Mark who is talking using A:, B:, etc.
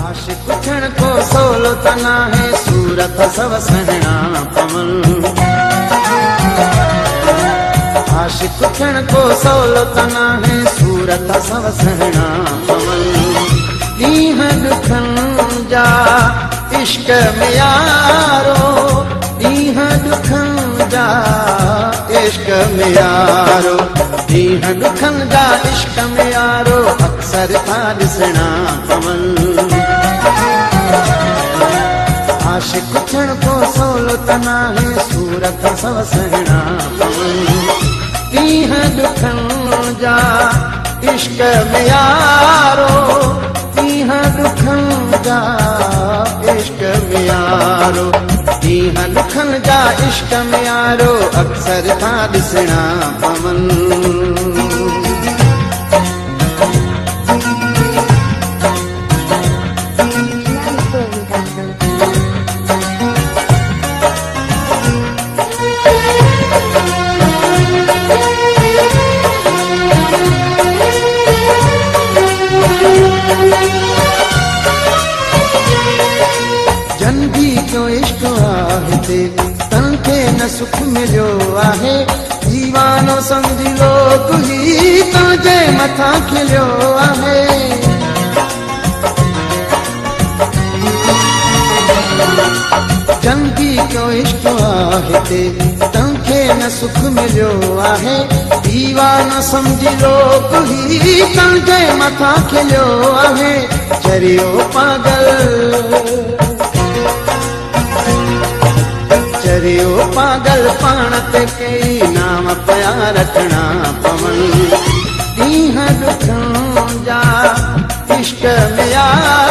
A: आशिक थियण को सवलो त नाहे, सूरत सब सहणा पवन। आशिक थियण को सवलो त नाहे, सूरत सब सहणा पवन। ॾींहं ॾुखनि जा इश्क में यारो, ॾींहं ॾुखनि जा इश्क में यारो, ॾींहं ॾुखनि जा इश्क में यारो, अक्सर था ॾिसणा पवन। आशिक थियण को सवलो त नाहे, सूरत सब सहणा पवन। ॾींहं ॾुखनि जा इश्क में यारो, ॾींहं ॾुखनि जा इश्क में यारो, ॾींहं ॾुखनि जा इश्क में यारो, अक्सर था ॾिसणा पवन। जनबी जो इश्क आहे तन खे न सुख मिलियो आहे, दीवानो समझी लो तुही तुंहिंजे मथां खिलियो आहे। जनबी जो इश्क आहे तन खे न सुख मिलियो आहे, दीवानो समझी लो तुही तुंहिंजे मथां खिलियो आहे। चरियो पागल चरियो पागल पाण ते कई नाम पिया रखणा पवन। ॾींहं ॾुखनि जा इश्क में यारो,